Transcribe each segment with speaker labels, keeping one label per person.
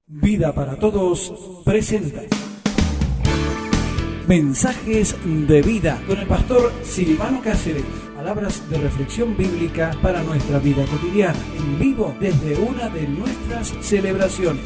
Speaker 1: Vida para Todos presenta Mensajes de Vida con el pastor Silvano Cáceres. Palabras de reflexión bíblica para nuestra vida cotidiana, en vivo desde una de nuestras celebraciones.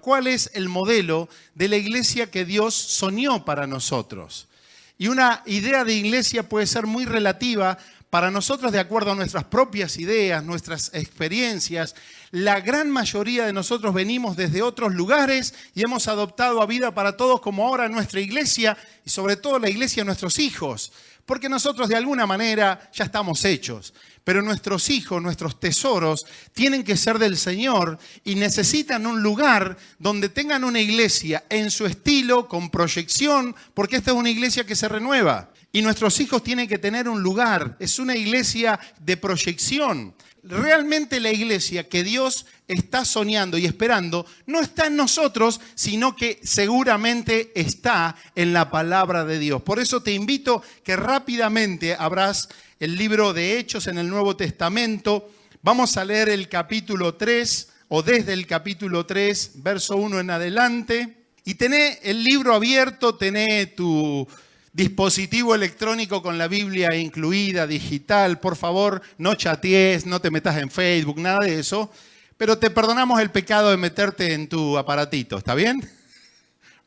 Speaker 2: ¿Cuál es el modelo de la iglesia que Dios soñó para nosotros? Y una idea de iglesia puede ser muy relativa para nosotros de acuerdo a nuestras propias ideas, nuestras experiencias. La gran mayoría de nosotros venimos desde otros lugares y hemos adoptado a Vida para Todos como ahora nuestra iglesia y sobre todo la iglesia de nuestros hijos. Porque nosotros de alguna manera ya estamos hechos. Pero nuestros hijos, nuestros tesoros, tienen que ser del Señor y necesitan un lugar donde tengan una iglesia en su estilo, con proyección, porque esta es una iglesia que se renueva. Y nuestros hijos tienen que tener un lugar, es una iglesia de proyección. Realmente la iglesia que Dios está soñando y esperando no está en nosotros, sino que seguramente está en la palabra de Dios. Por eso te invito que rápidamente abras el libro de Hechos en el Nuevo Testamento. Vamos a leer el capítulo 3 o desde el capítulo 3, verso 1 en adelante. Y tené el libro abierto, tené tu dispositivo electrónico con la Biblia incluida, digital. Por favor, no chatees, no te metas en Facebook, nada de eso. Pero te perdonamos el pecado de meterte en tu aparatito, ¿está bien?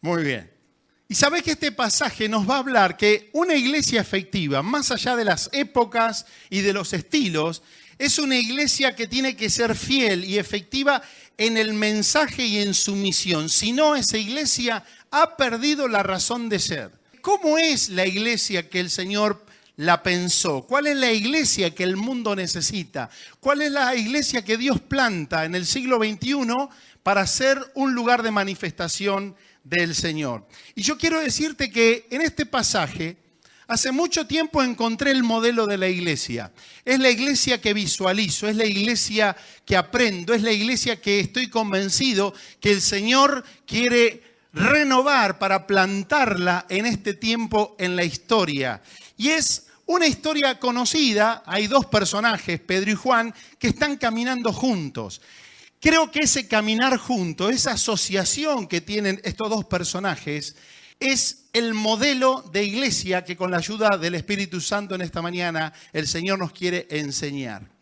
Speaker 2: Muy bien. Y sabés que este pasaje nos va a hablar que una iglesia efectiva, más allá de las épocas y de los estilos, es una iglesia que tiene que ser fiel y efectiva en el mensaje y en su misión. Si no, esa iglesia ha perdido la razón de ser. ¿Cómo es la iglesia que el Señor la pensó? ¿Cuál es la iglesia que el mundo necesita? ¿Cuál es la iglesia que Dios planta en el siglo XXI para ser un lugar de manifestación del Señor? Y yo quiero decirte que en este pasaje, hace mucho tiempo encontré el modelo de la iglesia. Es la iglesia que visualizo, es la iglesia que aprendo, es la iglesia que estoy convencido que el Señor quiere renovar para plantarla en este tiempo en la historia. Y es una historia conocida. Hay dos personajes, Pedro y Juan, que están caminando juntos. Creo que ese caminar juntos, esa asociación que tienen estos dos personajes, es el modelo de iglesia que con la ayuda del Espíritu Santo en esta mañana el Señor nos quiere enseñar.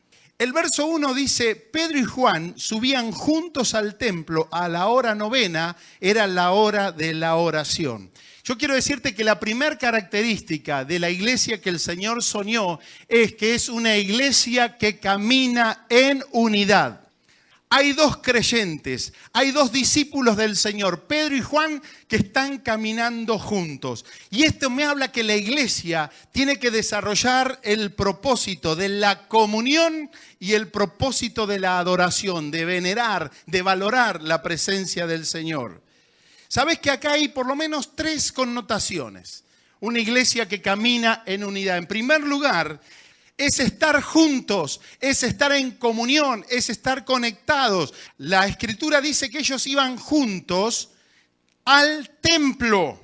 Speaker 2: El verso 1 dice, Pedro y Juan subían juntos al templo a la hora novena, era la hora de la oración. Yo quiero decirte que la primera característica de la iglesia que el Señor soñó es que es una iglesia que camina en unidad. Hay dos creyentes, hay dos discípulos del Señor, Pedro y Juan, que están caminando juntos. Y esto me habla que la iglesia tiene que desarrollar el propósito de la comunión y el propósito de la adoración, de venerar, de valorar la presencia del Señor. ¿Sabes que acá hay por lo menos tres connotaciones? Una iglesia que camina en unidad. En primer lugar, es estar juntos, es estar en comunión, es estar conectados. La Escritura dice que ellos iban juntos al templo.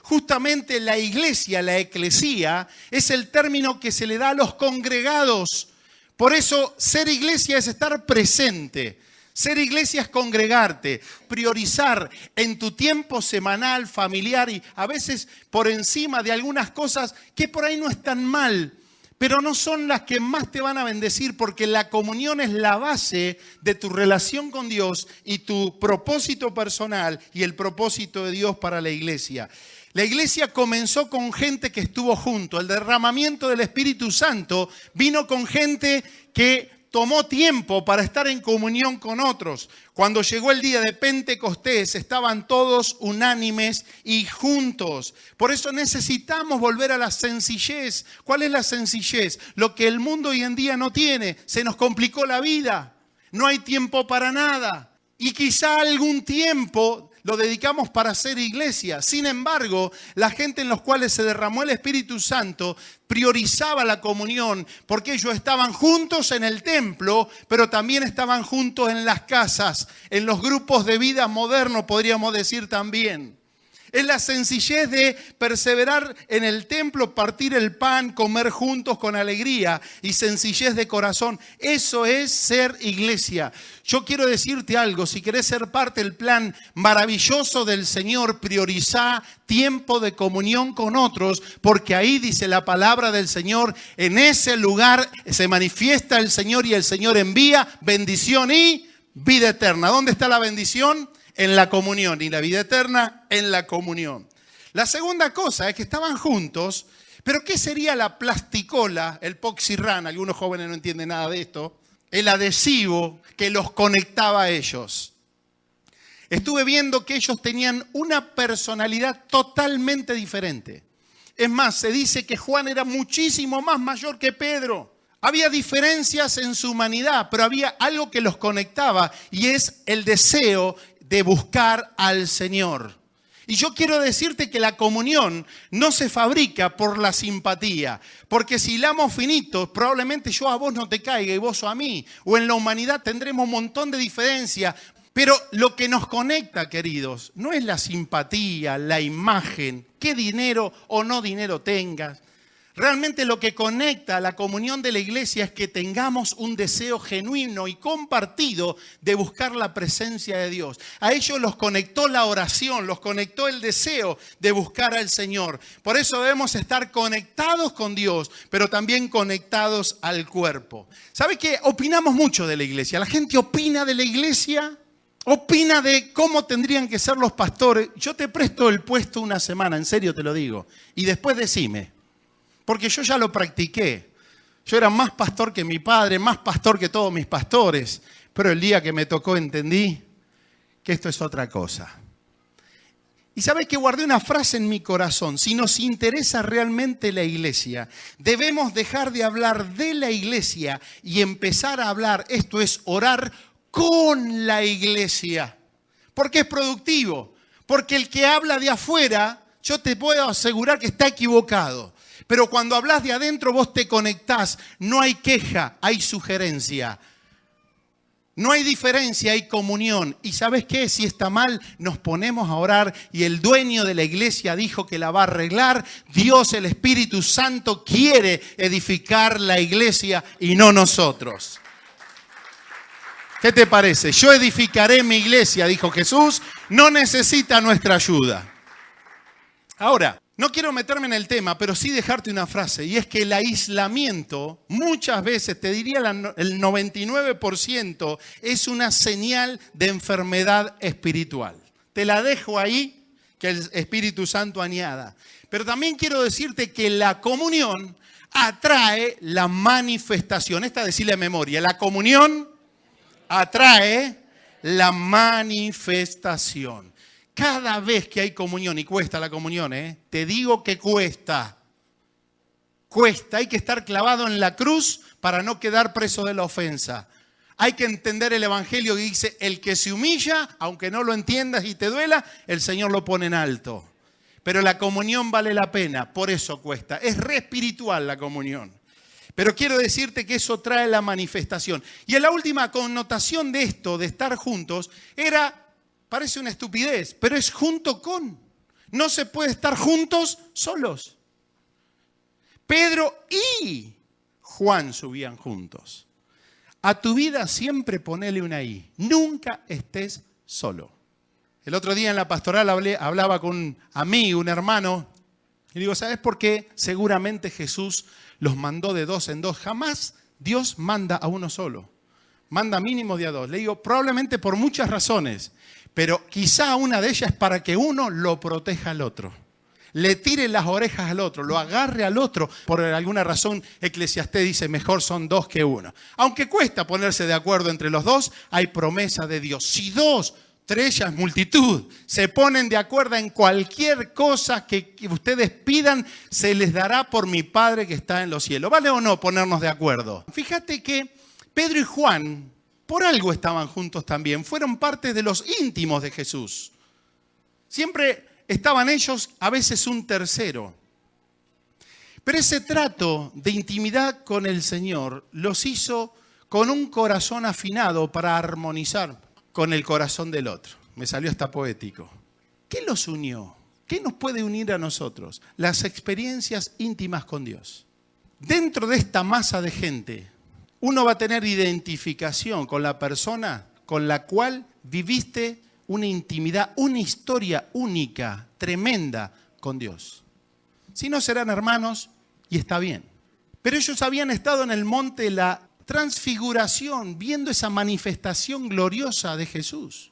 Speaker 2: Justamente la iglesia, la eclesía, es el término que se le da a los congregados. Por eso ser iglesia es estar presente. Ser iglesia es congregarte, priorizar en tu tiempo semanal, familiar y a veces por encima de algunas cosas que por ahí no están mal, pero no son las que más te van a bendecir, porque la comunión es la base de tu relación con Dios y tu propósito personal y el propósito de Dios para la iglesia. La iglesia comenzó con gente que estuvo junto. El derramamiento del Espíritu Santo vino con gente que tomó tiempo para estar en comunión con otros. Cuando llegó el día de Pentecostés, estaban todos unánimes y juntos. Por eso necesitamos volver a la sencillez. ¿Cuál es la sencillez? Lo que el mundo hoy en día no tiene. Se nos complicó la vida. No hay tiempo para nada. Y quizá algún tiempo lo dedicamos para hacer iglesia. Sin embargo, la gente en los cuales se derramó el Espíritu Santo priorizaba la comunión porque ellos estaban juntos en el templo, pero también estaban juntos en las casas, en los grupos de vida modernos, podríamos decir también. Es la sencillez de perseverar en el templo, partir el pan, comer juntos con alegría y sencillez de corazón. Eso es ser iglesia. Yo quiero decirte algo, si querés ser parte del plan maravilloso del Señor, priorizá tiempo de comunión con otros, porque ahí dice la palabra del Señor, en ese lugar se manifiesta el Señor y el Señor envía bendición y vida eterna. ¿Dónde está la bendición? En la comunión. Y la vida eterna en la comunión. La segunda cosa es que estaban juntos, pero ¿qué sería la plasticola, el poxirrán? Algunos jóvenes no entienden nada de esto. El adhesivo que los conectaba a ellos. Estuve viendo que ellos tenían una personalidad totalmente diferente. Es más, se dice que Juan era muchísimo más mayor que Pedro. Había diferencias en su humanidad, pero había algo que los conectaba y es el deseo de buscar al Señor. Y yo quiero decirte que la comunión no se fabrica por la simpatía, porque si hilamos finitos, probablemente yo a vos no te caiga y vos a mí, o en la humanidad tendremos un montón de diferencias, pero lo que nos conecta, queridos, no es la simpatía, la imagen, qué dinero o no dinero tengas. Realmente lo que conecta a la comunión de la iglesia es que tengamos un deseo genuino y compartido de buscar la presencia de Dios. A ellos los conectó la oración, los conectó el deseo de buscar al Señor. Por eso debemos estar conectados con Dios, pero también conectados al cuerpo. ¿Sabe qué? Opinamos mucho de la iglesia. La gente opina de la iglesia, opina de cómo tendrían que ser los pastores. Yo te presto el puesto una semana, en serio te lo digo, y después decime. Porque yo ya lo practiqué. Yo era más pastor que mi padre, más pastor que todos mis pastores. Pero el día que me tocó entendí que esto es otra cosa. Y sabes que guardé una frase en mi corazón. Si nos interesa realmente la iglesia, debemos dejar de hablar de la iglesia y empezar a hablar, esto es orar con la iglesia. Porque es productivo. Porque el que habla de afuera, yo te puedo asegurar que está equivocado. Pero cuando hablas de adentro vos te conectás, no hay queja, hay sugerencia. No hay diferencia, hay comunión. ¿Y sabes qué? Si está mal, nos ponemos a orar y el dueño de la iglesia dijo que la va a arreglar. Dios, el Espíritu Santo, quiere edificar la iglesia y no nosotros. ¿Qué te parece? Yo edificaré mi iglesia, dijo Jesús, no necesita nuestra ayuda. Ahora, no quiero meterme en el tema, pero sí dejarte una frase, y es que el aislamiento, muchas veces, te diría el 99%, es una señal de enfermedad espiritual. Te la dejo ahí, que el Espíritu Santo añada. Pero también quiero decirte que la comunión atrae la manifestación. Esta decirle de memoria, la comunión atrae la manifestación. Cada vez que hay comunión, y cuesta la comunión, te digo que cuesta. Cuesta, hay que estar clavado en la cruz para no quedar preso de la ofensa. Hay que entender el evangelio que dice, el que se humilla, aunque no lo entiendas y te duela, el Señor lo pone en alto. Pero la comunión vale la pena, por eso cuesta. Es re espiritual la comunión. Pero quiero decirte que eso trae la manifestación. Y en la última connotación de esto, de estar juntos, era... Parece una estupidez, pero es junto con. No se puede estar juntos solos. Pedro y Juan subían juntos. A tu vida siempre ponele una I. Nunca estés solo. El otro día en la pastoral hablaba con un amigo, un hermano, y digo, ¿sabes por qué? Seguramente Jesús los mandó de dos en dos. Jamás Dios manda a uno solo. Manda mínimo de a dos. Le digo, probablemente por muchas razones. Pero quizá una de ellas es para que uno lo proteja al otro. Le tire las orejas al otro, lo agarre al otro. Por alguna razón, Eclesiastés dice, mejor son dos que uno. Aunque cuesta ponerse de acuerdo entre los dos, hay promesa de Dios. Si dos, tres ya es multitud, se ponen de acuerdo en cualquier cosa que ustedes pidan, se les dará por mi Padre que está en los cielos. ¿Vale o no ponernos de acuerdo? Fíjate que Pedro y Juan... por algo estaban juntos también. Fueron parte de los íntimos de Jesús. Siempre estaban ellos, a veces un tercero. Pero ese trato de intimidad con el Señor los hizo con un corazón afinado para armonizar con el corazón del otro. Me salió hasta poético. ¿Qué los unió? ¿Qué nos puede unir a nosotros? Las experiencias íntimas con Dios. Dentro de esta masa de gente, uno va a tener identificación con la persona con la cual viviste una intimidad, una historia única, tremenda con Dios. Si no, serán hermanos y está bien. Pero ellos habían estado en el monte de la transfiguración, viendo esa manifestación gloriosa de Jesús.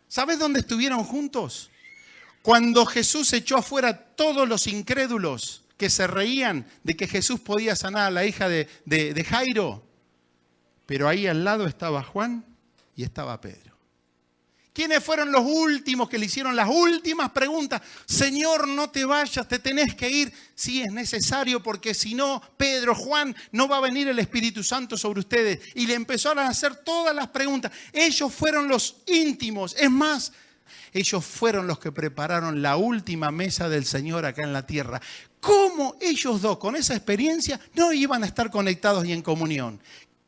Speaker 2: ¿Sabes dónde estuvieron juntos? Cuando Jesús echó afuera a todos los incrédulos que se reían de que Jesús podía sanar a la hija de Jairo. Pero ahí al lado estaba Juan y estaba Pedro. ¿Quiénes fueron los últimos que le hicieron las últimas preguntas? Señor, no te vayas, te tenés que ir. Sí, es necesario porque si no, Pedro, Juan, no va a venir el Espíritu Santo sobre ustedes. Y le empezaron a hacer todas las preguntas. Ellos fueron los íntimos. Es más, ellos fueron los que prepararon la última mesa del Señor acá en la tierra. ¿Cómo ellos dos, con esa experiencia, no iban a estar conectados y en comunión?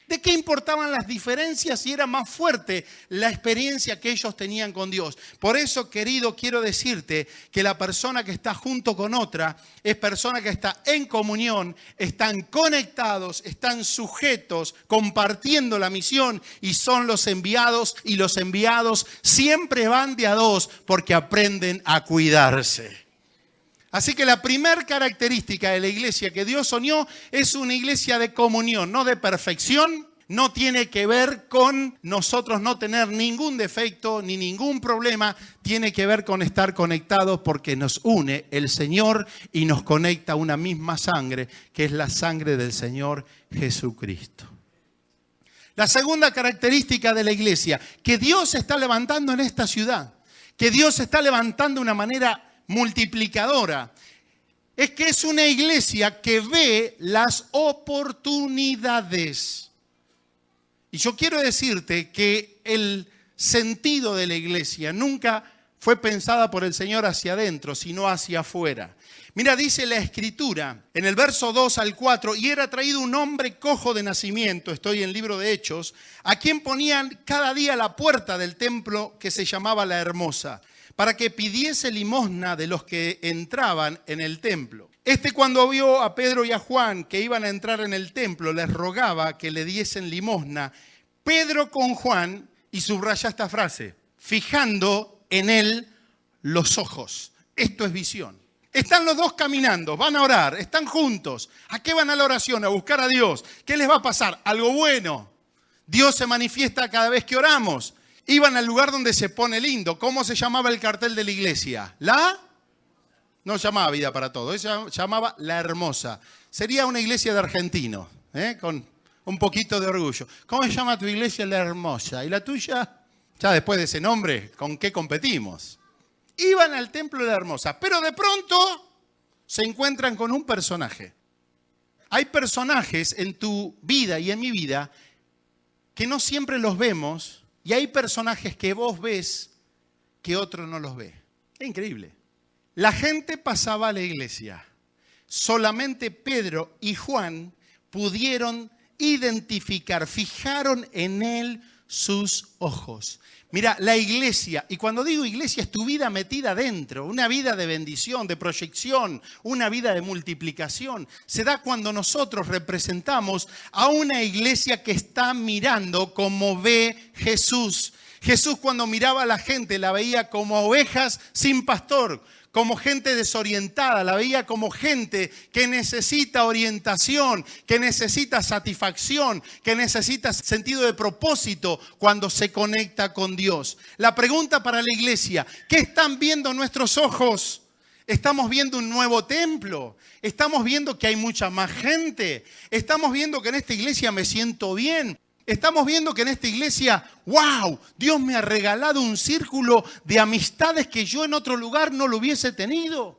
Speaker 2: ¿De qué importaban las diferencias si era más fuerte la experiencia que ellos tenían con Dios? Por eso, querido, quiero decirte que la persona que está junto con otra es persona que está en comunión, están conectados, están sujetos, compartiendo la misión y son los enviados. Y los enviados siempre van de a dos porque aprenden a cuidarse. Así que la primera característica de la iglesia que Dios soñó es una iglesia de comunión, no de perfección. No tiene que ver con nosotros no tener ningún defecto ni ningún problema. Tiene que ver con estar conectados porque nos une el Señor y nos conecta a una misma sangre, que es la sangre del Señor Jesucristo. La segunda característica de la iglesia, que Dios está levantando en esta ciudad, que Dios está levantando de una manera multiplicadora, es que es una iglesia que ve las oportunidades. Y yo quiero decirte que el sentido de la iglesia nunca fue pensada por el Señor hacia adentro, sino hacia afuera. Mira, dice la Escritura, en el verso 2 al 4, y era traído un hombre cojo de nacimiento, estoy en el libro de Hechos, a quien ponían cada día a la puerta del templo que se llamaba La Hermosa, para que pidiese limosna de los que entraban en el templo. Cuando vio a Pedro y a Juan que iban a entrar en el templo, les rogaba que le diesen limosna. Pedro con Juan, y subraya esta frase, fijando en él los ojos. Esto es visión. Están los dos caminando, van a orar, están juntos. ¿A qué van a la oración? A buscar a Dios. ¿Qué les va a pasar? Algo bueno. Dios se manifiesta cada vez que oramos. Iban al lugar donde se pone lindo. ¿Cómo se llamaba el cartel de la iglesia? No llamaba Vida para Todos, se llamaba La Hermosa. Sería una iglesia de argentinos, con un poquito de orgullo. ¿Cómo se llama tu iglesia? La Hermosa. ¿Y la tuya? Ya después de ese nombre, ¿con qué competimos? Iban al templo de La Hermosa, pero de pronto se encuentran con un personaje. Hay personajes en tu vida y en mi vida que no siempre los vemos. Y hay personajes que vos ves que otro no los ve. Es increíble. La gente pasaba a la iglesia. Solamente Pedro y Juan pudieron identificar, fijaron en él sus ojos. Mira, la iglesia, y cuando digo iglesia es tu vida metida dentro, una vida de bendición, de proyección, una vida de multiplicación. Se da cuando nosotros representamos a una iglesia que está mirando como ve Jesús. Jesús cuando miraba a la gente la veía como ovejas sin pastor, como gente desorientada, la veía como gente que necesita orientación, que necesita satisfacción, que necesita sentido de propósito cuando se conecta con Dios. La pregunta para la iglesia, ¿qué están viendo nuestros ojos? ¿Estamos viendo un nuevo templo? ¿Estamos viendo que hay mucha más gente? ¿Estamos viendo que en esta iglesia me siento bien? Estamos viendo que en esta iglesia, wow, Dios me ha regalado un círculo de amistades que yo en otro lugar no lo hubiese tenido.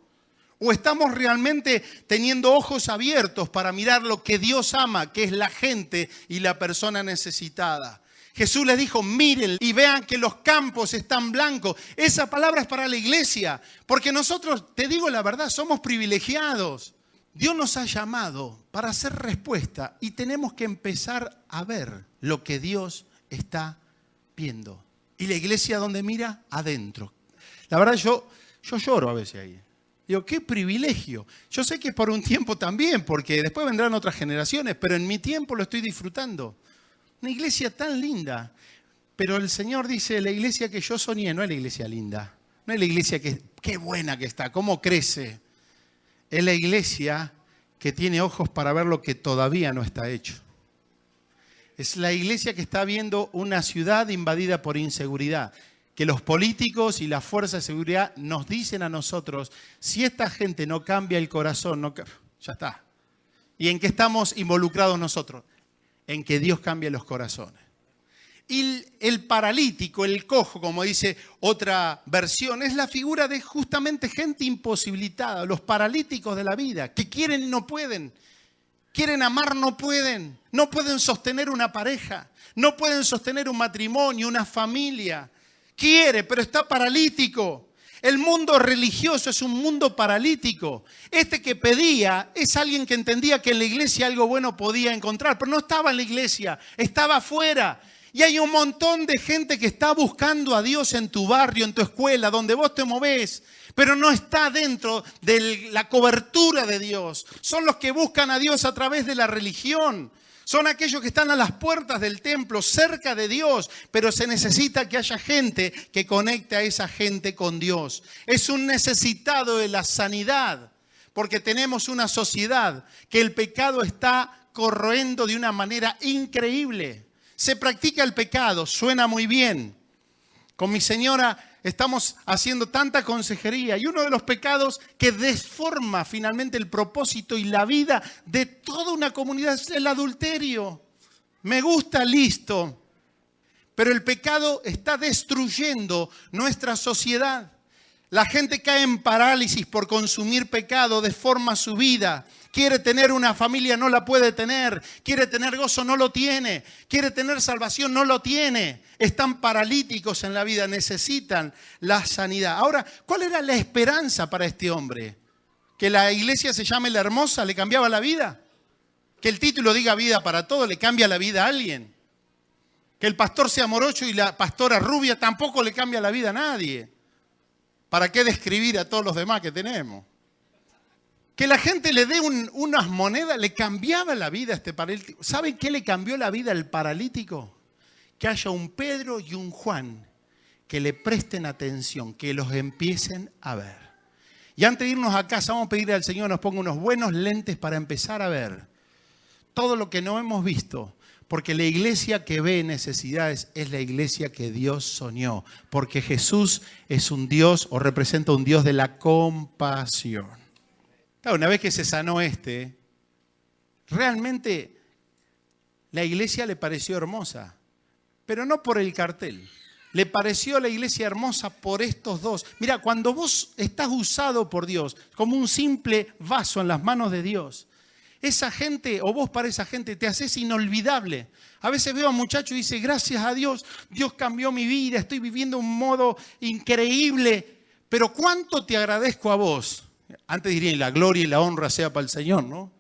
Speaker 2: ¿O estamos realmente teniendo ojos abiertos para mirar lo que Dios ama, que es la gente y la persona necesitada? Jesús les dijo, miren y vean que los campos están blancos. Esa palabra es para la iglesia, porque nosotros, te digo la verdad, somos privilegiados. Dios nos ha llamado para hacer respuesta y tenemos que empezar a ver lo que Dios está viendo. ¿Y la iglesia dónde mira? Adentro. La verdad yo Yo lloro a veces ahí. Digo, qué privilegio. Yo sé que es por un tiempo también, porque después vendrán otras generaciones, pero en mi tiempo lo estoy disfrutando. Una iglesia tan linda. Pero el Señor dice, la iglesia que yo soñé no es la iglesia linda. No es la iglesia que, qué buena que está, cómo crece. Es la iglesia que tiene ojos para ver lo que todavía no está hecho. Es la iglesia que está viendo una ciudad invadida por inseguridad. Que los políticos y las fuerzas de seguridad nos dicen a nosotros, si esta gente no cambia el corazón, ya está. ¿Y en qué estamos involucrados nosotros? En que Dios cambie los corazones. Y el paralítico, el cojo, como dice otra versión, es la figura de justamente gente imposibilitada, los paralíticos de la vida, que quieren y no pueden, quieren amar, no pueden sostener una pareja, no pueden sostener un matrimonio, una familia. Quiere, pero está paralítico. El mundo religioso es un mundo paralítico. Este que pedía es alguien que entendía que en la iglesia algo bueno podía encontrar, pero no estaba en la iglesia, estaba afuera. Y hay un montón de gente que está buscando a Dios en tu barrio, en tu escuela, donde vos te movés, pero no está dentro de la cobertura de Dios. Son los que buscan a Dios a través de la religión. Son aquellos que están a las puertas del templo, cerca de Dios, pero se necesita que haya gente que conecte a esa gente con Dios. Es un necesitado de la sanidad, porque tenemos una sociedad que el pecado está corroendo de una manera increíble. Se practica el pecado, suena muy bien. Con mi señora estamos haciendo tanta consejería y uno de los pecados que desforma finalmente el propósito y la vida de toda una comunidad es el adulterio. Me gusta, listo, pero el pecado está destruyendo nuestra sociedad. La gente cae en parálisis por consumir pecado, deforma su vida. Quiere tener una familia, no la puede tener. Quiere tener gozo, no lo tiene. Quiere tener salvación, no lo tiene. Están paralíticos en la vida, necesitan la sanidad. Ahora, ¿cuál era la esperanza para este hombre? ¿Que la iglesia se llame La Hermosa le cambiaba la vida? ¿Que el título diga vida para todos le cambia la vida a alguien? ¿Que el pastor sea morocho y la pastora rubia tampoco le cambia la vida a nadie? ¿Para qué describir a todos los demás que tenemos? Que la gente le dé unas monedas, le cambiaba la vida a este paralítico. ¿Saben qué le cambió la vida al paralítico? Que haya un Pedro y un Juan que le presten atención, que los empiecen a ver. Y antes de irnos a casa, vamos a pedirle al Señor que nos ponga unos buenos lentes para empezar a ver todo lo que no hemos visto. Porque la iglesia que ve necesidades es la iglesia que Dios soñó. Porque Jesús es un Dios o representa un Dios de la compasión. Claro, una vez que se sanó realmente la iglesia le pareció hermosa. Pero no por el cartel. Le pareció la iglesia hermosa por estos dos. Mira, cuando vos estás usado por Dios como un simple vaso en las manos de Dios, esa gente, o vos para esa gente, te haces inolvidable. A veces veo a muchachos y dice, gracias a Dios, Dios cambió mi vida, estoy viviendo un modo increíble. Pero ¿cuánto te agradezco a vos? Antes diría, la gloria y la honra sea para el Señor, ¿no?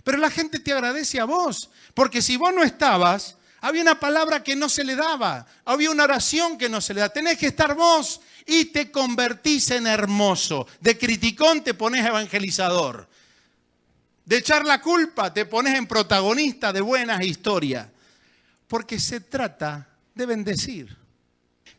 Speaker 2: Pero la gente te agradece a vos, porque si vos no estabas, había una palabra que no se le daba, había una oración que no se le da. Tenés que estar vos y te convertís en hermoso. De criticón te pones evangelizador. De echar la culpa te pones en protagonista de buenas historias. Porque se trata de bendecir.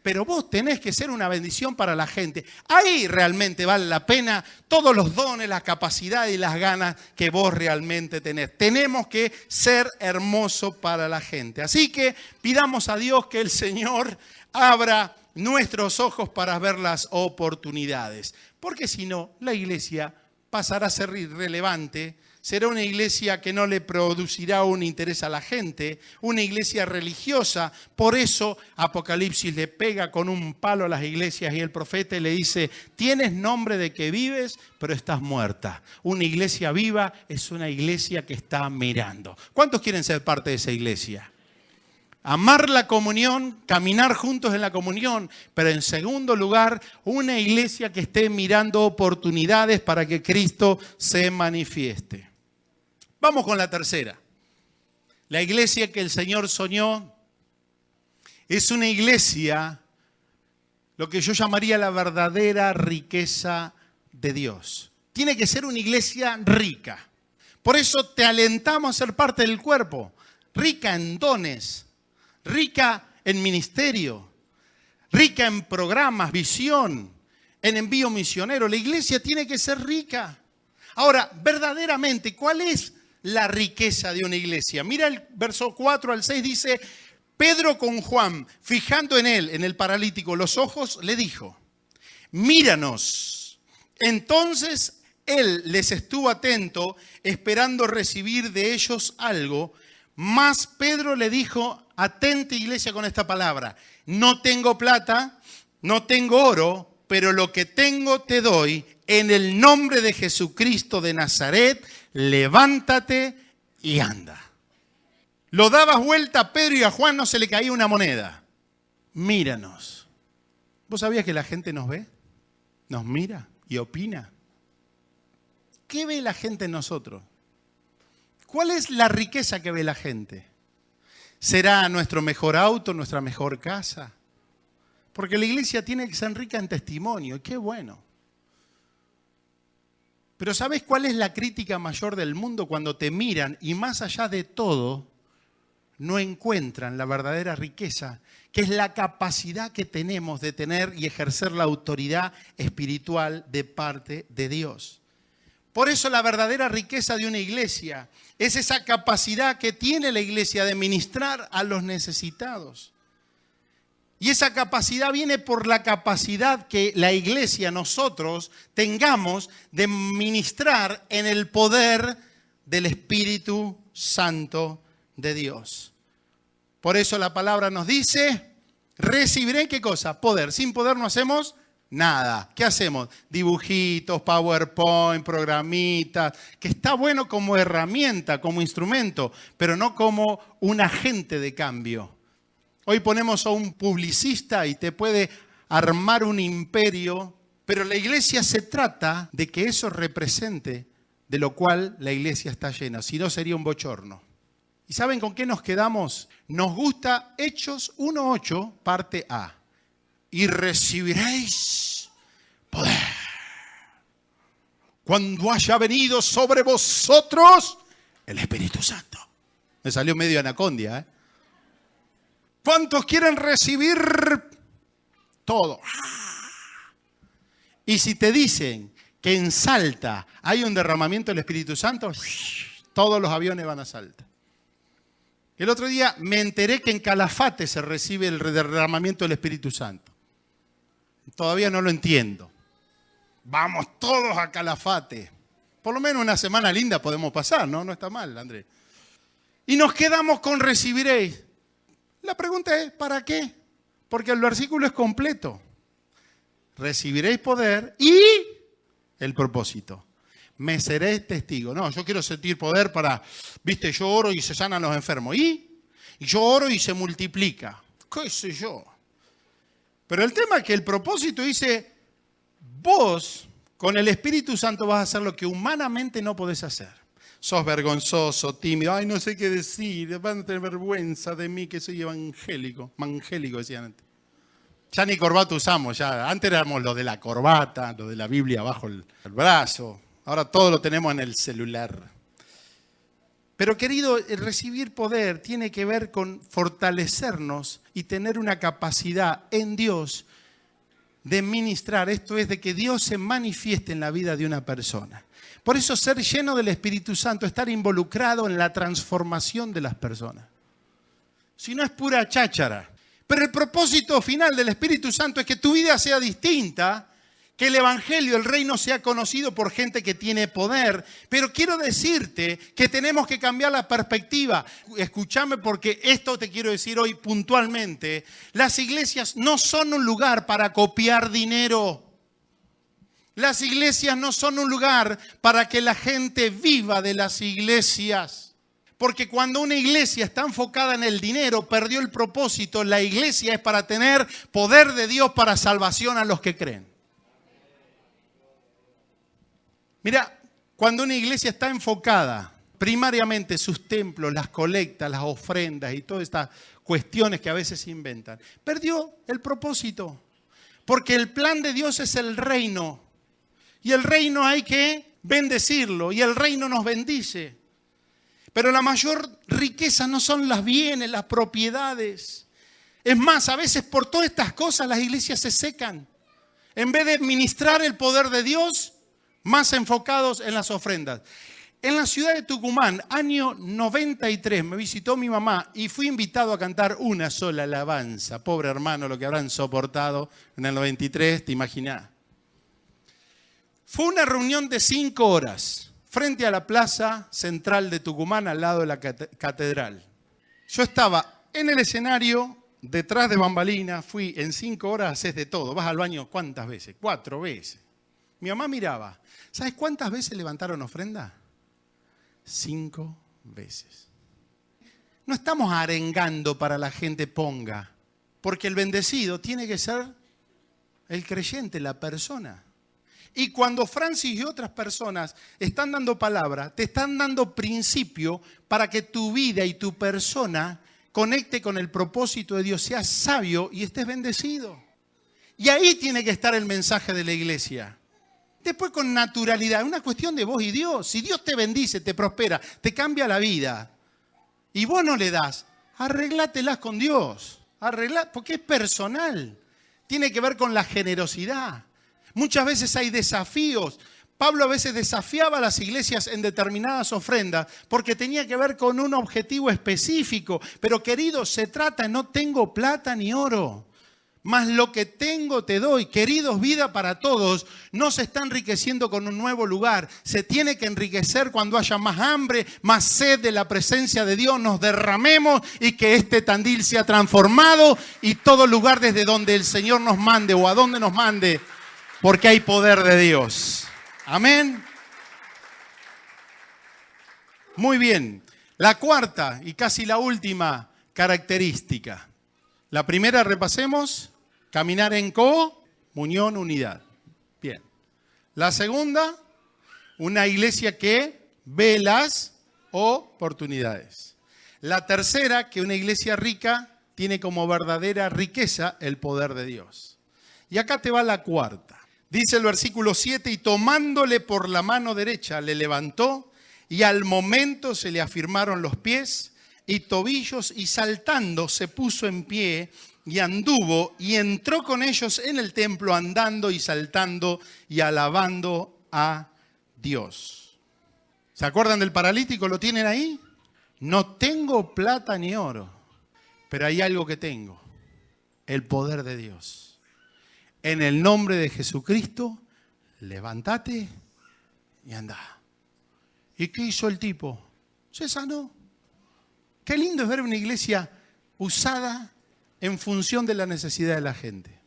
Speaker 2: Pero vos tenés que ser una bendición para la gente. Ahí realmente vale la pena todos los dones, la capacidad y las ganas que vos realmente tenés. Tenemos que ser hermosos para la gente. Así que pidamos a Dios que el Señor abra nuestros ojos para ver las oportunidades. Porque si no, la iglesia pasará a ser irrelevante. Será una iglesia que no le producirá un interés a la gente, una iglesia religiosa. Por eso Apocalipsis le pega con un palo a las iglesias y el profeta le dice, tienes nombre de que vives, pero estás muerta. Una iglesia viva es una iglesia que está mirando. ¿Cuántos quieren ser parte de esa iglesia? Amar la comunión, caminar juntos en la comunión, pero en segundo lugar, una iglesia que esté mirando oportunidades para que Cristo se manifieste. Vamos con la tercera. La iglesia que el Señor soñó es una iglesia lo que yo llamaría la verdadera riqueza de Dios. Tiene que ser una iglesia rica. Por eso te alentamos a ser parte del cuerpo, rica en dones, rica en ministerio, rica en programas, visión, en envío misionero. La iglesia tiene que ser rica. Ahora, verdaderamente, ¿cuál es la riqueza de una iglesia? Mira el verso 4 al 6, dice: Pedro con Juan, fijando en él, en el paralítico, los ojos, le dijo: míranos. Entonces él les estuvo atento, esperando recibir de ellos algo. Mas Pedro le dijo: atente, iglesia, con esta palabra: no tengo plata, no tengo oro, pero lo que tengo te doy. En el nombre de Jesucristo de Nazaret, levántate y anda. Lo dabas vuelta a Pedro y a Juan, no se le caía una moneda. Míranos. ¿Vos sabías que la gente nos ve? Nos mira y opina. ¿Qué ve la gente en nosotros? ¿Cuál es la riqueza que ve la gente? ¿Será nuestro mejor auto, nuestra mejor casa? Porque la iglesia tiene que ser rica en testimonio, y qué bueno. Pero ¿sabes cuál es la crítica mayor del mundo? Cuando te miran y más allá de todo, no encuentran la verdadera riqueza, que es la capacidad que tenemos de tener y ejercer la autoridad espiritual de parte de Dios. Por eso la verdadera riqueza de una iglesia es esa capacidad que tiene la iglesia de ministrar a los necesitados. Y esa capacidad viene por la capacidad que la iglesia, nosotros, tengamos de ministrar en el poder del Espíritu Santo de Dios. Por eso la palabra nos dice: recibiré, ¿qué cosa? Poder. Sin poder no hacemos nada. ¿Qué hacemos? Dibujitos, PowerPoint, programitas, que está bueno como herramienta, como instrumento, pero no como un agente de cambio. Hoy ponemos a un publicista y te puede armar un imperio, pero la iglesia se trata de que eso represente de lo cual la iglesia está llena, si no sería un bochorno. ¿Y saben con qué nos quedamos? Nos gusta Hechos 1:8, parte A. Y recibiréis poder cuando haya venido sobre vosotros el Espíritu Santo. Me salió medio anacondia, ¿eh? ¿Cuántos quieren recibir todo? Y si te dicen que en Salta hay un derramamiento del Espíritu Santo, todos los aviones van a Salta. El otro día me enteré que en Calafate se recibe el derramamiento del Espíritu Santo. Todavía no lo entiendo. Vamos todos a Calafate. Por lo menos una semana linda podemos pasar, ¿no? No está mal, Andrés. Y nos quedamos con recibiréis. La pregunta es, ¿para qué? Porque el versículo es completo. Recibiréis poder y el propósito. Me seréis testigo. No, yo quiero sentir poder para, viste, yo oro y se sanan los enfermos. Y yo oro y se multiplica. ¿Qué sé yo? Pero el tema es que el propósito dice, vos con el Espíritu Santo vas a hacer lo que humanamente no podés hacer. Sos vergonzoso, tímido, ay, no sé qué decir, van a tener vergüenza de mí que soy evangélico. Mangélico decían antes. Ya ni corbata usamos, ya. Antes éramos lo de la corbata, lo de la Biblia bajo el brazo. Ahora todo lo tenemos en el celular. Pero querido, el recibir poder tiene que ver con fortalecernos y tener una capacidad en Dios de ministrar. Esto es, de que Dios se manifieste en la vida de una persona. Por eso ser lleno del Espíritu Santo, estar involucrado en la transformación de las personas. Si no es pura cháchara. Pero el propósito final del Espíritu Santo es que tu vida sea distinta, que el Evangelio, el reino sea conocido por gente que tiene poder. Pero quiero decirte que tenemos que cambiar la perspectiva. Escúchame, porque esto te quiero decir hoy puntualmente. Las iglesias no son un lugar para copiar dinero. Las iglesias no son un lugar para que la gente viva de las iglesias. Porque cuando una iglesia está enfocada en el dinero, perdió el propósito. La iglesia es para tener poder de Dios para salvación a los que creen. Mira, cuando una iglesia está enfocada, primariamente sus templos, las colectas, las ofrendas y todas estas cuestiones que a veces se inventan, perdió el propósito. Porque el plan de Dios es el reino. Y el reino hay que bendecirlo. Y el reino nos bendice. Pero la mayor riqueza no son los bienes, las propiedades. Es más, a veces por todas estas cosas las iglesias se secan. En vez de ministrar el poder de Dios, más enfocados en las ofrendas. En la ciudad de Tucumán, año 93, me visitó mi mamá y fui invitado a cantar una sola alabanza. Pobre hermano, lo que habrán soportado en el 93, te imaginás. Fue una reunión de 5 horas frente a la plaza central de Tucumán, al lado de la catedral. Yo estaba en el escenario, detrás de bambalinas, fui en 5 horas, haces de todo. Vas al baño, ¿cuántas veces? 4 veces. Mi mamá miraba. ¿Sabes cuántas veces levantaron ofrenda? 5 veces. No estamos arengando para la gente ponga, porque el bendecido tiene que ser el creyente, la persona. Y cuando Francis y otras personas están dando palabra, te están dando principio para que tu vida y tu persona conecte con el propósito de Dios, seas sabio y estés bendecido. Y ahí tiene que estar el mensaje de la iglesia. Después con naturalidad, es una cuestión de vos y Dios. Si Dios te bendice, te prospera, te cambia la vida y vos no le das, arreglátelas con Dios. Porque es personal. Tiene que ver con la generosidad. Muchas veces hay desafíos. Pablo a veces desafiaba a las iglesias en determinadas ofrendas porque tenía que ver con un objetivo específico. Pero queridos, se trata, no tengo plata ni oro. Mas lo que tengo te doy. Queridos, vida para todos no se está enriqueciendo con un nuevo lugar. Se tiene que enriquecer cuando haya más hambre, más sed de la presencia de Dios. Nos derramemos y que este Tandil sea transformado y todo lugar desde donde el Señor nos mande o a donde nos mande, porque hay poder de Dios. Amén. Muy bien. La cuarta y casi la última característica. La primera, repasemos, caminar en comunión, unidad. Bien. La segunda, una iglesia que ve las oportunidades. La tercera, que una iglesia rica tiene como verdadera riqueza el poder de Dios. Y acá te va la cuarta. Dice el versículo 7, y tomándole por la mano derecha le levantó y al momento se le afirmaron los pies y tobillos, y saltando se puso en pie y anduvo y entró con ellos en el templo andando y saltando y alabando a Dios. ¿Se acuerdan del paralítico? ¿Lo tienen ahí? No tengo plata ni oro, pero hay algo que tengo, el poder de Dios. En el nombre de Jesucristo, levántate y anda. ¿Y qué hizo el tipo? Se sanó. Qué lindo es ver una iglesia usada en función de la necesidad de la gente.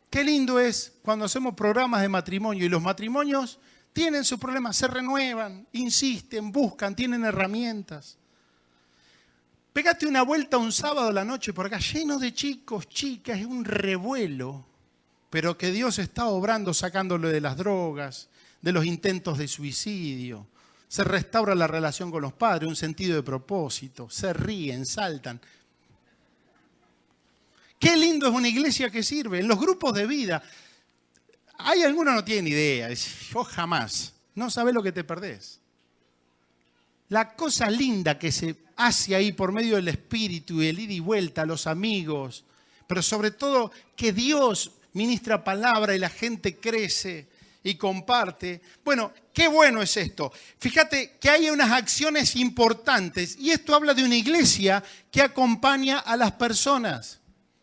Speaker 2: Qué lindo es cuando hacemos programas de matrimonio y los matrimonios tienen sus problemas, se renuevan, insisten, buscan, tienen herramientas. Pégate una vuelta un sábado a la noche por acá, lleno de chicos, chicas, es un revuelo, pero que Dios está obrando sacándolo de las drogas, de los intentos de suicidio. Se restaura la relación con los padres, un sentido de propósito, se ríen, saltan. Qué lindo es una iglesia que sirve. En los grupos de vida, hay algunos que no tienen idea, yo jamás, no sabés lo que te perdés. La cosa linda que se hace ahí por medio del Espíritu y el ida y vuelta, los amigos, pero sobre todo que Dios ministra palabra y la gente crece y comparte. Bueno, qué bueno es esto. Fíjate que hay unas acciones importantes y esto habla de una iglesia que acompaña a las personas.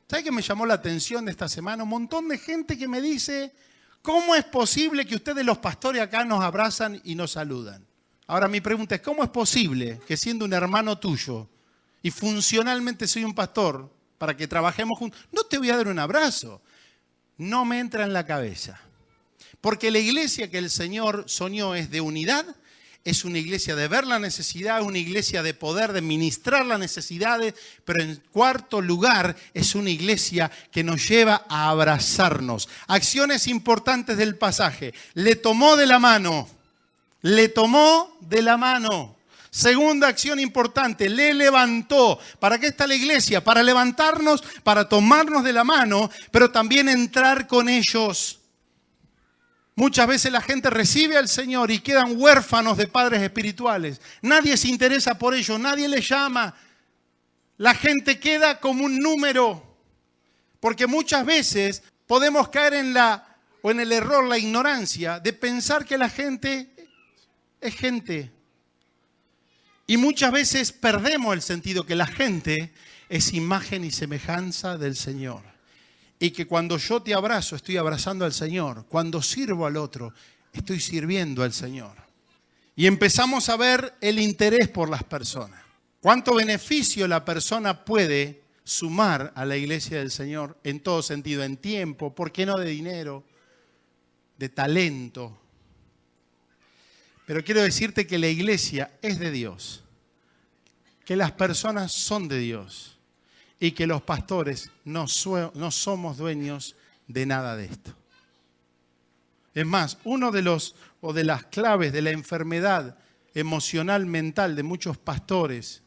Speaker 2: ¿Sabes qué me llamó la atención de esta semana? Un montón de gente que me dice, ¿cómo es posible que ustedes los pastores acá nos abrazan y nos saludan? Ahora mi pregunta es, ¿cómo es posible que siendo un hermano tuyo y funcionalmente soy un pastor para que trabajemos juntos, no te voy a dar un abrazo? No me entra en la cabeza. Porque la iglesia que el Señor soñó es de unidad, es una iglesia de ver la necesidad, una iglesia de poder, de ministrar las necesidades, pero en cuarto lugar es una iglesia que nos lleva a abrazarnos. Acciones importantes del pasaje. Le tomó de la mano, Segunda acción importante, le levantó. ¿Para qué está la iglesia? Para levantarnos, para tomarnos de la mano, pero también entrar con ellos. Muchas veces la gente recibe al Señor y quedan huérfanos de padres espirituales. Nadie se interesa por ellos, nadie les llama. La gente queda como un número. Porque muchas veces podemos caer en el error, la ignorancia, de pensar que la gente es gente. Y muchas veces perdemos el sentido que la gente es imagen y semejanza del Señor. Y que cuando yo te abrazo, estoy abrazando al Señor. Cuando sirvo al otro, estoy sirviendo al Señor. Y empezamos a ver el interés por las personas. ¿Cuánto beneficio la persona puede sumar a la iglesia del Señor en todo sentido? En tiempo, ¿por qué no de dinero? De talento. Pero quiero decirte que la iglesia es de Dios. Que las personas son de Dios. Y que los pastores no somos dueños de nada de esto. Es más, uno de las claves de la enfermedad emocional mental de muchos pastores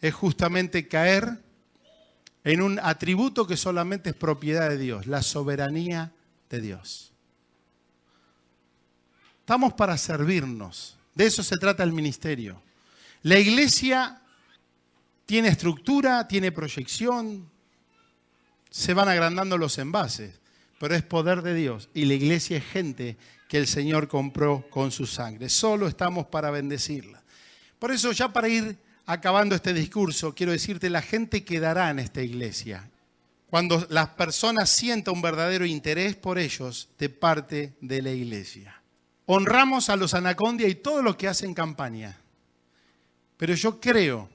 Speaker 2: es justamente caer en un atributo que solamente es propiedad de Dios, la soberanía de Dios. Estamos para servirnos, de eso se trata el ministerio. La iglesia tiene estructura, tiene proyección, se van agrandando los envases, pero es poder de Dios y la iglesia es gente que el Señor compró con su sangre. Solo estamos para bendecirla. Por eso, ya para ir acabando este discurso, quiero decirte, la gente quedará en esta iglesia cuando las personas sientan un verdadero interés por ellos de parte de la iglesia. Honramos a los Anacondia y todos los que hacen campaña, pero yo creo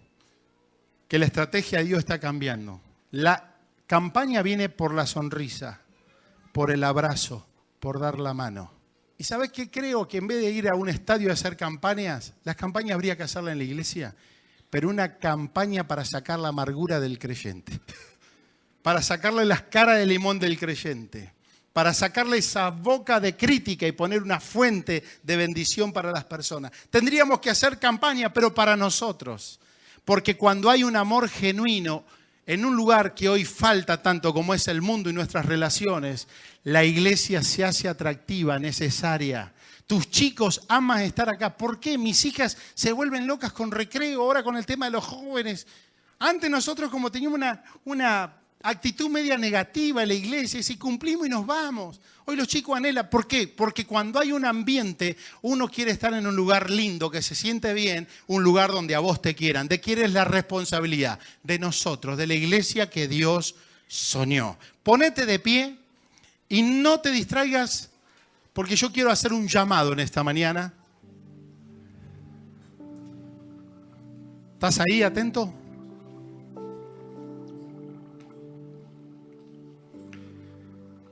Speaker 2: que la estrategia de Dios está cambiando. La campaña viene por la sonrisa, por el abrazo, por dar la mano. ¿Y sabes qué? Creo que en vez de ir a un estadio a hacer campañas, las campañas habría que hacerlas en la iglesia, pero una campaña para sacar la amargura del creyente, para sacarle las caras de limón del creyente, para sacarle esa boca de crítica y poner una fuente de bendición para las personas. Tendríamos que hacer campaña, pero para nosotros. Porque cuando hay un amor genuino en un lugar que hoy falta tanto como es el mundo y nuestras relaciones, la iglesia se hace atractiva, necesaria. Tus chicos aman estar acá. ¿Por qué? Mis hijas se vuelven locas con recreo, ahora con el tema de los jóvenes. Antes nosotros como teníamos una actitud media negativa en la iglesia, y si cumplimos y nos vamos. Hoy los chicos anhelan. ¿Por qué? Porque cuando hay un ambiente, uno quiere estar en un lugar lindo, que se siente bien, un lugar donde a vos te quieran. ¿De quién es la responsabilidad? De nosotros, de la iglesia que Dios soñó. Ponete de pie y no te distraigas, porque yo quiero hacer un llamado en esta mañana. ¿Estás ahí atento?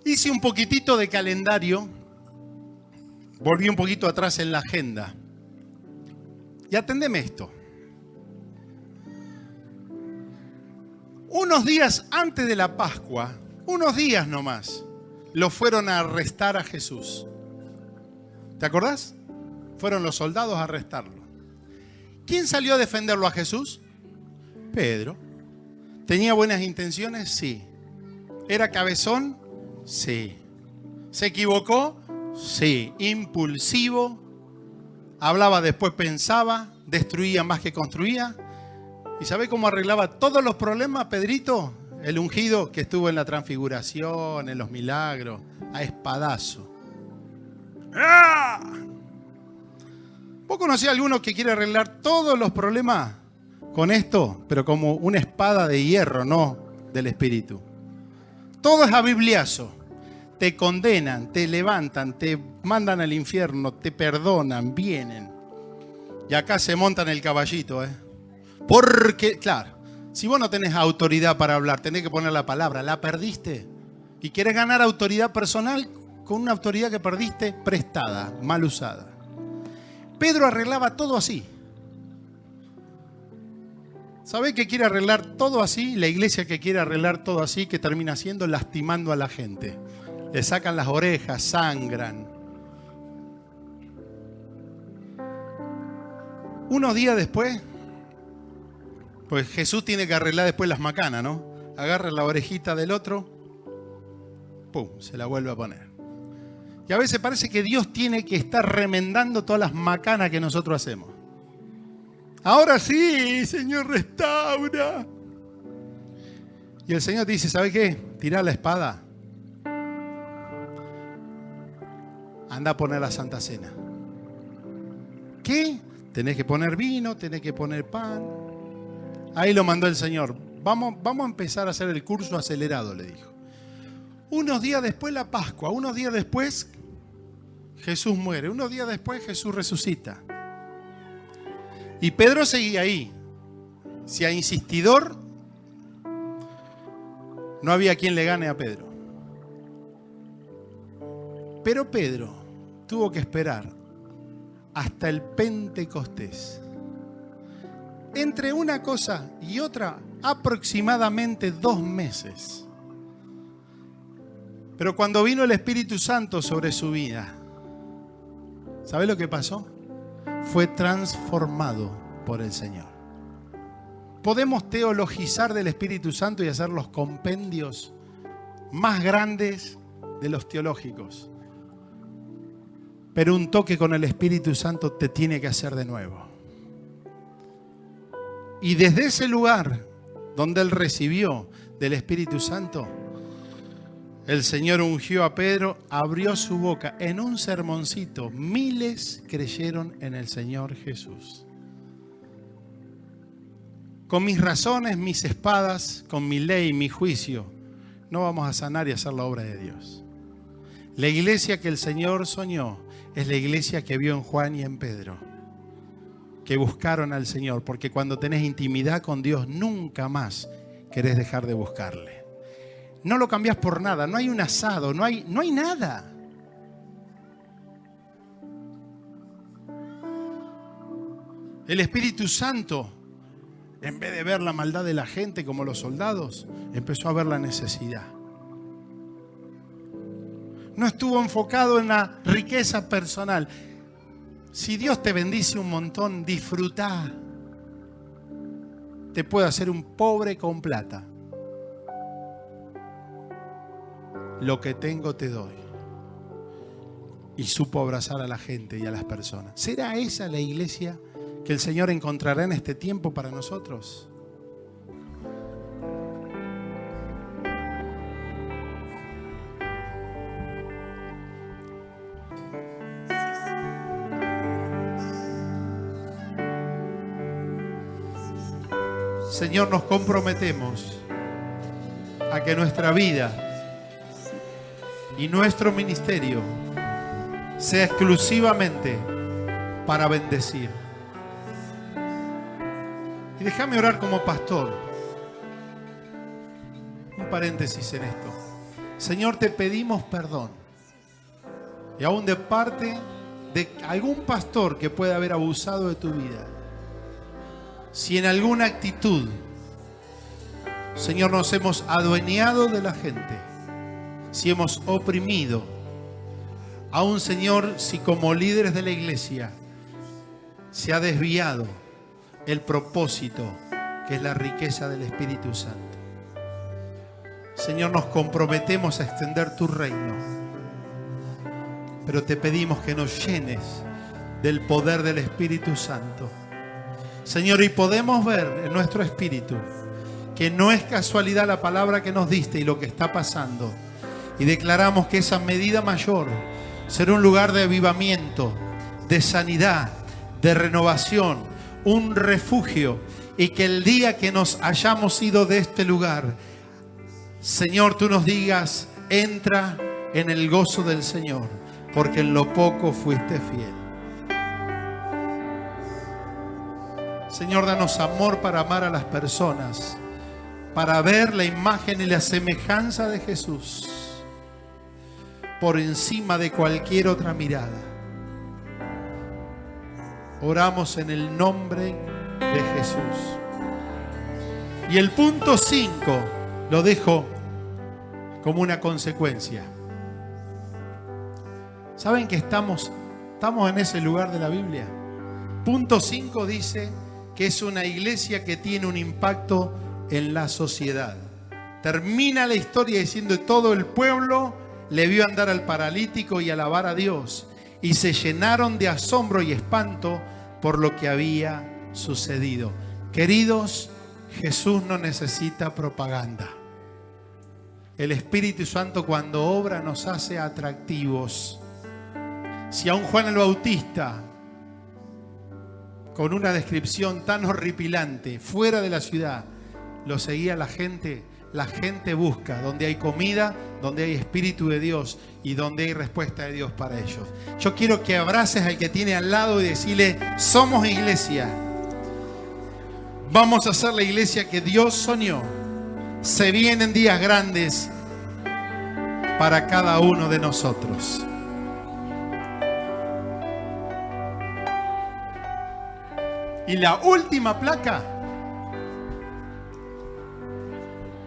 Speaker 2: Hice un poquitito de calendario, volví un poquito atrás en la agenda. Y atendeme esto. Unos días antes de la Pascua, unos días nomás, lo fueron a arrestar a Jesús. ¿Te acordás? Fueron los soldados a arrestarlo. ¿Quién salió a defenderlo a Jesús? Pedro. ¿Tenía buenas intenciones? Sí. ¿Era cabezón? Sí. ¿Se equivocó? Sí. ¿Impulsivo? ¿Hablaba después pensaba? ¿Destruía más que construía? ¿Y sabe cómo arreglaba todos los problemas, Pedrito? El ungido que estuvo en la transfiguración, en los milagros, a espadazo. ¡Ah! ¿Vos conocés a alguno que quiere arreglar todos los problemas con esto? Pero como una espada de hierro, no del espíritu. Todo es a bibliazo. Te condenan, te levantan, te mandan al infierno, te perdonan, vienen. Y acá se montan el caballito, Porque, claro, si vos no tenés autoridad para hablar, tenés que poner la palabra, la perdiste. Y querés ganar autoridad personal con una autoridad que perdiste prestada, mal usada. Pedro arreglaba todo así. ¿Sabe que quiere arreglar todo así? La iglesia que quiere arreglar todo así, que termina siendo lastimando a la gente. Le sacan las orejas, sangran. Unos días después, pues Jesús tiene que arreglar después las macanas, ¿no? Agarra la orejita del otro, ¡pum!, se la vuelve a poner. Y a veces parece que Dios tiene que estar remendando todas las macanas que nosotros hacemos. Ahora sí, Señor, restaura. Y el Señor te dice, ¿sabe qué? Tirá la espada. Anda a poner la Santa Cena. ¿Qué? Tenés que poner vino, tenés que poner pan. Ahí lo mandó el Señor. Vamos a empezar a hacer el curso acelerado, le dijo. Unos días después la Pascua, unos días después Jesús muere, unos días después Jesús resucita. Y Pedro seguía ahí. Si a insistidor, no había quien le gane a Pedro. Pero Pedro tuvo que esperar hasta el Pentecostés. Entre una cosa y otra, aproximadamente 2 meses. Pero cuando vino el Espíritu Santo sobre su vida, ¿sabe lo que pasó? Fue transformado por el Señor. Podemos teologizar del Espíritu Santo y hacer los compendios más grandes de los teológicos. Pero un toque con el Espíritu Santo te tiene que hacer de nuevo. Y desde ese lugar donde él recibió del Espíritu Santo, el Señor ungió a Pedro, abrió su boca en un sermoncito. Miles creyeron en el Señor Jesús. Con mis razones, mis espadas, con mi ley, mi juicio, no vamos a sanar y hacer la obra de Dios. La iglesia que el Señor soñó es la iglesia que vio en Juan y en Pedro, que buscaron al Señor, porque cuando tenés intimidad con Dios, nunca más querés dejar de buscarle. No lo cambiás por nada, no hay un asado, no hay nada. El Espíritu Santo, en vez de ver la maldad de la gente como los soldados, empezó a ver la necesidad. No estuvo enfocado en la riqueza personal. Si Dios te bendice un montón, disfrutá. Te puede hacer un pobre con plata. Lo que tengo te doy. Y supo abrazar a la gente y a las personas. ¿Será esa la iglesia que el Señor encontrará en este tiempo para nosotros? Señor, nos comprometemos a que nuestra vida y nuestro ministerio sea exclusivamente para bendecir. Y déjame orar como pastor. Un paréntesis en esto. Señor, te pedimos perdón. Y aún de parte de algún pastor que pueda haber abusado de tu vida. Si en alguna actitud, Señor, nos hemos adueñado de la gente, si hemos oprimido, aún, Señor, si como líderes de la iglesia se ha desviado el propósito que es la riqueza del Espíritu Santo. Señor, nos comprometemos a extender tu reino, pero te pedimos que nos llenes del poder del Espíritu Santo. Señor, y podemos ver en nuestro espíritu que no es casualidad la palabra que nos diste y lo que está pasando. Y declaramos que esa medida mayor será un lugar de avivamiento, de sanidad, de renovación, un refugio. Y que el día que nos hayamos ido de este lugar, Señor, tú nos digas, entra en el gozo del Señor, porque en lo poco fuiste fiel. Señor, danos amor para amar a las personas, para ver la imagen y la semejanza de Jesús por encima de cualquier otra mirada. Oramos en el nombre de Jesús. Y el punto 5 lo dejo como una consecuencia. ¿Saben que estamos en ese lugar de la Biblia? Punto 5 dice que es una iglesia que tiene un impacto en la sociedad. Termina la historia diciendo que todo el pueblo le vio andar al paralítico y alabar a Dios, y se llenaron de asombro y espanto por lo que había sucedido. Queridos, Jesús no necesita propaganda. El Espíritu Santo, cuando obra, nos hace atractivos. Si a un Juan el Bautista, con una descripción tan horripilante, fuera de la ciudad, lo seguía la gente busca donde hay comida, donde hay Espíritu de Dios y donde hay respuesta de Dios para ellos. Yo quiero que abraces al que tiene al lado y decirle: somos iglesia. Vamos a ser la iglesia que Dios soñó. Se vienen días grandes para cada uno de nosotros. Y la última placa.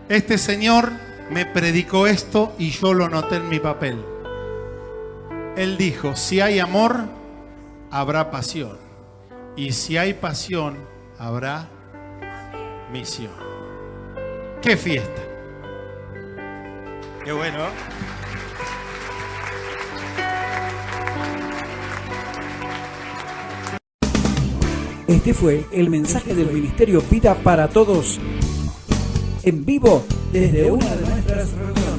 Speaker 2: Este señor me predicó esto y yo lo noté en mi papel. Él dijo: si hay amor, habrá pasión. Y si hay pasión, habrá misión. ¡Qué fiesta! ¡Qué bueno!
Speaker 1: Este fue el mensaje del Ministerio Vida para Todos, en vivo desde una de nuestras reuniones.